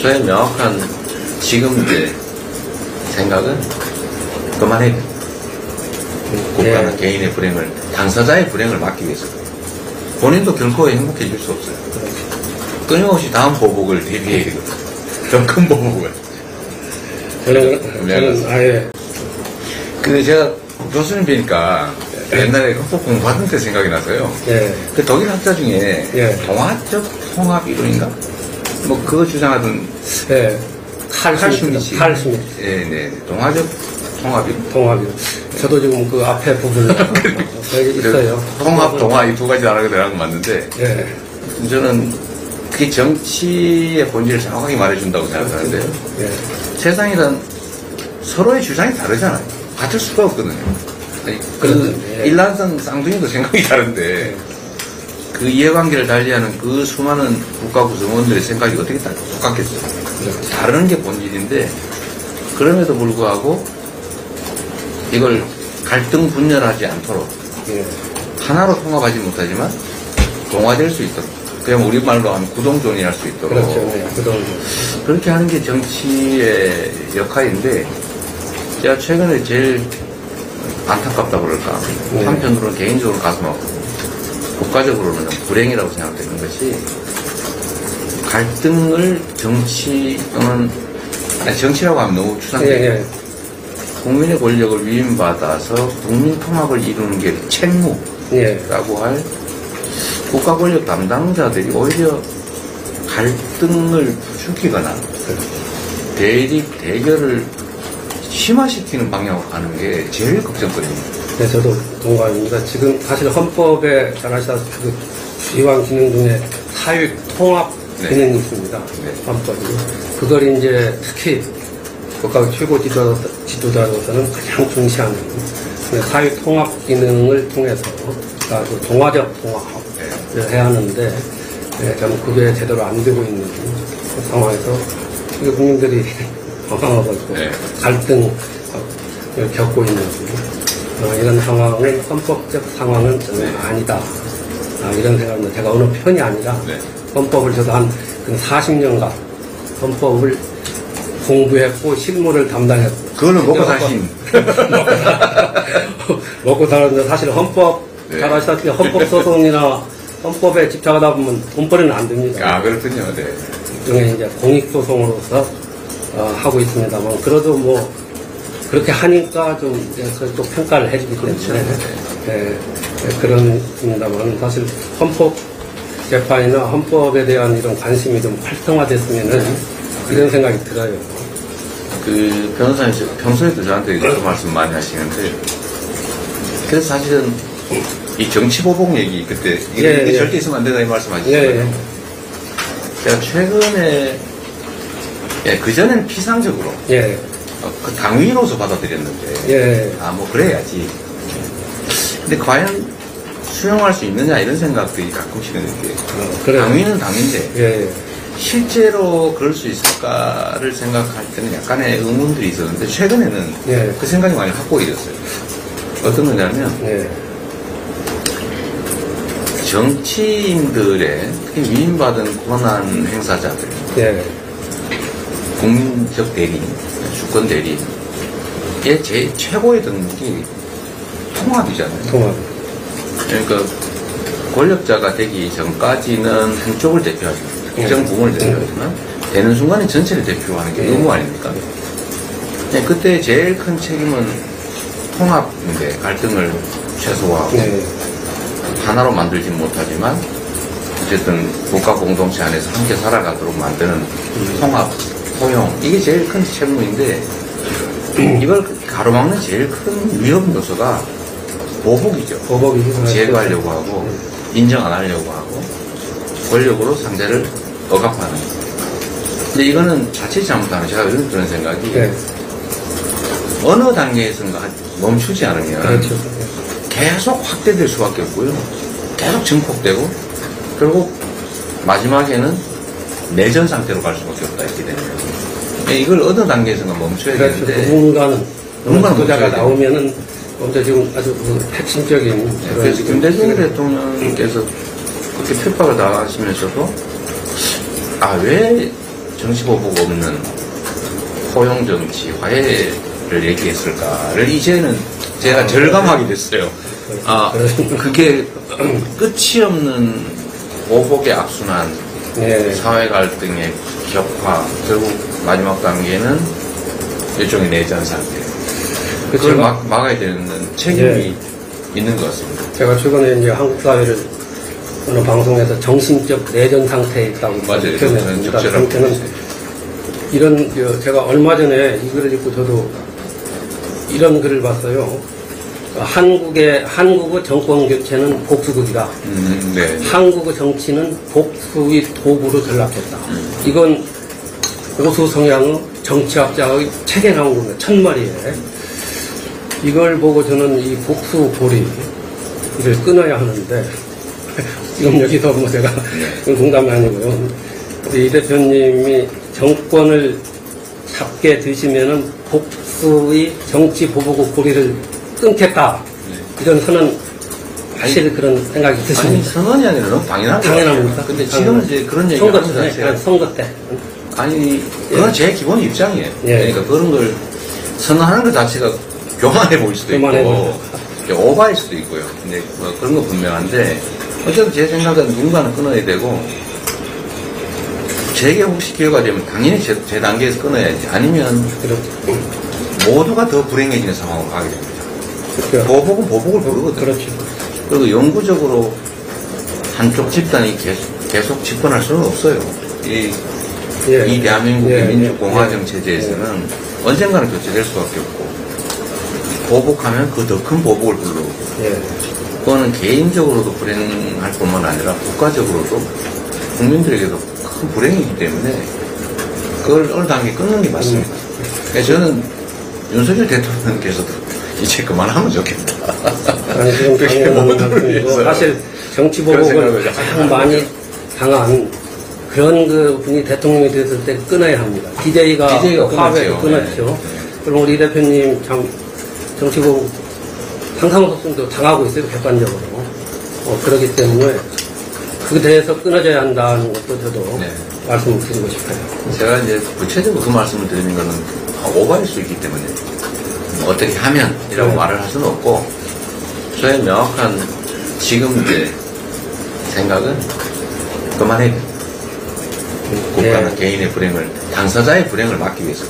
저의 명확한 지금 이제 생각은 그만해야 돼. 국가는 개인의 불행을, 당사자의 불행을 막기 위해서. 본인도 결코 행복해질 수 없어요. 끊임없이 다음 보복을 대비해야 되거든. 더 큰 보복을. 저는 아예. 제가 교수님 뵈니까 옛날에 헌법 공부하던 때 생각이 나서요. 예. 그 독일 학자 중에 예. 동화적 통합 이론인가? 뭐 그거 주장하던 예. 칼 슈미치. 칼 슈미치. 예, 네. 동화적 통합 이론. 통합이요. 저도 지금 그 앞에 부분을 여기 있어요. 통합, 동화 이 두 가지 나라가 들어간 건 맞는데 예. 저는 그게 정치의 본질을 정확하게 말해준다고 생각하는데요. 예. 세상이란 서로의 주장이 다르잖아요. 같을 수가 없거든요. 그렇죠. 예. 일란성 쌍둥이도 생각이 다른데 그 이해관계를 달리하는 그 수많은 국가 구성원들의 생각이 어떻게 다 똑같겠어요. 그렇죠. 다르는 게 본질인데 그럼에도 불구하고 이걸 갈등 분열하지 않도록 예. 하나로 통합하지 못하지만 동화될 수 있도록 그냥 우리말로 하면 구동존의할 수 있도록 그렇죠. 네. 그동안. 그렇게 하는 게 정치의 역할인데 제가 최근에 제일 안타깝다고 그럴까 네. 한편으로는 개인적으로 가슴 아프고 국가적으로는 불행이라고 생각되는 것이 갈등을 정치 또는 정치라고 하면 너무 추상적이에요. 예. 예. 국민의 권력을 위임받아서 국민 통합을 이루는 게 책무라고 예. 할 국가 권력 담당자들이 오히려 갈등을 부추기거나 대결을 심화시키는 방향으로 가는 게 제일 걱정거리입니다. 네, 저도 동감입니다. 지금 사실 헌법에 잘 아시다시피 그 기왕 기능 중에 사회 통합 기능이 있습니다. 네. 헌법이. 그걸 이제 특히 국가 최고 지도자로서는 가장 중시하는 사회 통합 기능을 통해서 그 동화적 통합을 해야 하는데 저는 그게 제대로 안 되고 있는 상황에서 국민들이 건강하고 네. 갈등을 겪고 있는 이런 상황은 헌법적 상황은 저는 네. 아니다. 이런 생각입니다. 제가 어느 편이 아니라 네. 헌법을 저도 한 40년간 헌법을 공부했고 실무를 담당했고 그거는 먹고 사신 먹고 사는데 사실 헌법 네. 잘 아시다시피 헌법소송이나 헌법에 집착하다 보면 돈벌이는 안 됩니다. 아 그렇군요. 네. 일종의 이제 공익소송으로서 하고 있습니다만 그래도 뭐 그렇게 하니까 좀 이제 또 평가를 해주기 때문에 그렇죠. 네, 그런 있습니다만 사실 헌법 재판이나 헌법에 대한 이런 관심이 좀 활성화됐으면은 이런 생각이 들어요. 그 변호사님 평소에도 저한테 그 말씀 많이 하시는데 그래서 사실은 이 정치보복 얘기 그때 이게 절대 있으면 안 된다 이 말씀 하시잖아요. 제가 최근에 그전에는 피상적으로 그 당위로서 받아들였는데 뭐 그래야지. 근데 과연 수용할 수 있느냐 이런 생각들이 가끔씩은 이렇게 당위는 당인데 실제로 그럴 수 있을까를 생각할 때는 약간의 의문들이 있었는데 최근에는 그 생각이 많이 확고해졌어요. 어떤 거냐면 정치인들의 특히 위임받은 권한 행사자들 국민적 대리인, 주권 대리인의 제 최고의 덕목이 통합이잖아요. 통합. 그러니까 권력자가 되기 전까지는 한쪽을 대표하지만 특정 부분을 대표하지만 되는 순간에 전체를 대표하는 게 의무 아닙니까? 그때 제일 큰 책임은 통합인데 갈등을 최소화하고 하나로 만들지 못하지만 어쨌든 국가 공동체 안에서 함께 살아가도록 만드는 통합, 포용 이게 제일 큰 책무인데 이걸 가로막는 제일 큰 위험 요소가 보복이죠. 제거하려고 하고 인정 안 하려고 하고 권력으로 상대를 억압하는. 근데 이거는 자칫 잘못하면 제가 요즘 그런 생각이 어느 단계에선가 멈추지 않으면 계속 확대될 수밖에 없고요. 계속 증폭되고 결국 마지막에는 내전 상태로 갈 수밖에 없다 이렇게 되는 거예요. 이걸 어느 단계에선가 멈춰야 되는데 누군가는 지도자가 멈춰야 나오면은 먼저 지금 아주 핵심적인 그래서 김대중 대통령께서 그렇게 핍박을 당하시면서도 왜 정치보복 없는 포용정치, 화해를 얘기했을까를 이제는 제가 절감하게 됐어요. 아, 그게 끝이 없는 보복의 악순환, 네. 사회 갈등의 격화, 결국 마지막 단계는 일종의 내전 상태. 그걸 막아야 되는 책임이 있는 것 같습니다. 제가 최근에 이제 한국 사회를 어느 방송에서 정신적 내전 상태에 있다고 맞아요. 표현했습니다. 적절한 상태는 이런 제가 얼마 전에 이 글을 읽고 저도 이런 글을 봤어요. 한국의 정권 교체는 복수극이다. 네. 한국의 정치는 복수의 도구로 전락했다. 이건 보수 성향의 정치학자의 책에 나온 겁니다. 천마리에. 이걸 보고 저는 이 복수 고리를 끊어야 하는데, 지금 여기서 뭐 제가, 농담이 아니고요. 우리 이 대표님이 정권을 잡게 되시면은 복수의 정치 보복의 고리를 끊겠다. 이런 선언 사실 그런 생각이 아니, 드십니다. 선언이 아니라 너무 당연한 거예요. 당연합니다. 근데 지금 이제 그런 얘기 선거 하는 때, 자체가 선거 때. 아니, 그건 제 기본 입장이에요. 예. 그러니까 그런 걸 선언하는 것 자체가 교만해 보일 수도 교만해 있고, 오바일 수도 있고요. 근데 뭐 그런 거 분명한데, 어쨌든 제 생각은 누군가는 끊어야 되고, 제게 혹시 기회가 되면 당연히 제 단계에서 끊어야지. 아니면 모두가 더 불행해지는 상황으로 가게 됩니다. 그렇죠. 보복은 보복을 부르거든요. 그렇죠. 그리고 영구적으로 한쪽 집단이 계속 집권할 수는 없어요. 이 대한민국의 민주공화정 체제에서는 언젠가는 교체될 수밖에 없고, 보복하면 그 더 큰 보복을 부르고, 그거는 개인적으로도 불행할 뿐만 아니라 국가적으로도 국민들에게도 큰 불행이기 때문에 그걸 어느 단계 끊는 게 맞습니다. 그래서 저는 윤석열 대통령께서도 이제 그만하면 좋겠다. 아니, 지금 당연한 말씀이고, 사실 정치보복을 가장 많이 당한 그런 그 분이 대통령이 됐을 때 끊어야 합니다. DJ가 화합에 끊었죠. 그럼 우리 대표님 참 정치보복 상상도 당하고 있어요, 객관적으로. 그렇기 때문에 그에 대해서 끊어져야 한다는 것도 저도 말씀을 드리고 싶어요. 제가 이제 구체적으로 그 말씀을 드리는 거는 오바일 수 있기 때문에 어떻게 하면이라고 말을 할 수는 없고, 저의 명확한 지금 이제 생각은 그만해야 됩니다. 국가는 개인의 불행을, 당사자의 불행을 막기 위해서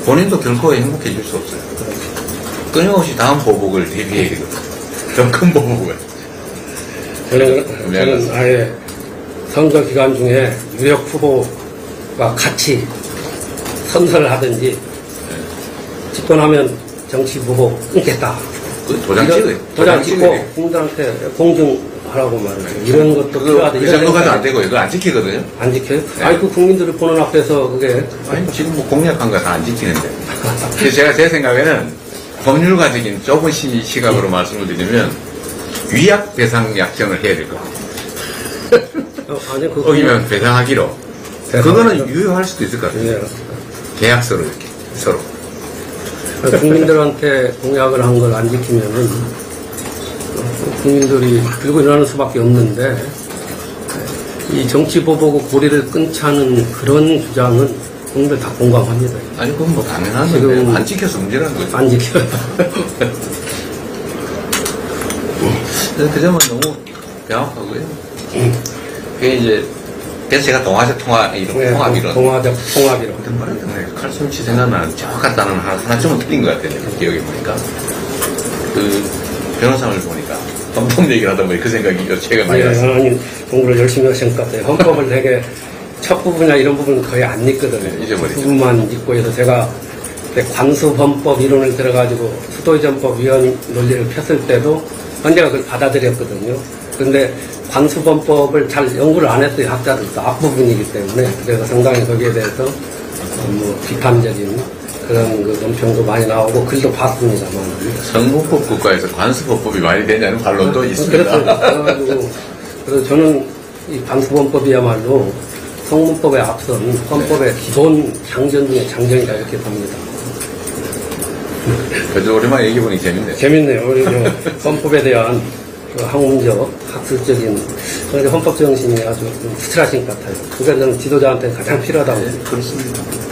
본인도 결코 행복해질 수 없어요. 끊임없이 다음 보복을 대비해야 되거든요. 더 큰 보복을. 저는 아예 선거 기간 중에 유력 후보가 같이 선서를 하든지 집권하면 정치 보복 끊겠다. 도장 찍어요. 도장 찍고 국민들한테 공증하라고 말해요. 이런 것도 필요하다. 그 정도까지 안 되고 이거 안 지키거든요. 안 지켜요? 아니 그 국민들을 보는 앞에서 그게 아니 지금 뭐 공약한 거 다 안 지키는데. 그래서 제가 제 생각에는 법률가적인 좁은 시각으로 말씀을 드리면 위약 배상 약정을 해야 될 것 같아요. 아니 그 어기면 배상하기로. 그거는 유효할 수도 있을 것 같아요. 계약서로 이렇게 서로. 국민들한테 공약을 한 걸 안 지키면은 국민들이 들고 일어나는 수밖에 없는데, 이 정치 보복의 고리를 끊지 않은 그런 주장은 국민들 다 공감합니다. 아니 그건 뭐 당연한 지금 건데 안 지켜서 문제라는 거죠. 안 지켜요. 그 점은 너무 명확하고요. 그게 이제 그래서 제가 동화적 통합이론. 동화적 통합이론. 어떤 말했던 칼슘치 생각나는 정확한 단어는 하나쯤은 틀린 것 같아요. 기억해 보니까. 그 변호사를 보니까 헌법 얘기를 하다 보니 그 생각이 제가 많이 났어요. 하나님 공부를 열심히 하신 것 같아요. 헌법을 되게 첫 부분이나 이런 부분은 거의 안 읽거든요. 잊어버리죠. 부분만 읽고 해서 제가 관수범법 이론을 들어가지고 수도의전법위원 논리를 폈을 때도 헌재가 그걸 받아들였거든요. 그런데 관수범법을 잘 연구를 안 했어요. 학자들도 앞부분이기 때문에. 그래서 상당히 거기에 대해서 뭐 비판적인 그런 그 논평도 많이 나오고 글도 봤습니다만. 성문법 국가에서 관수법법이 많이 되냐는 반론도 있습니다. 그래서 저는 이 관수범법이야말로 성문법에 앞선 헌법의 기본 장전 중에 장전이다 이렇게 봅니다. 그래도 오랜만에 얘기해보니 재밌네요. 재밌네요. 우리 헌법에 대한 그 학문적, 학술적인 그런 헌법 정신이 아주 좀 스트라신 것 같아요. 그러니까 저는 지도자한테 가장 필요하다고. 그렇습니다.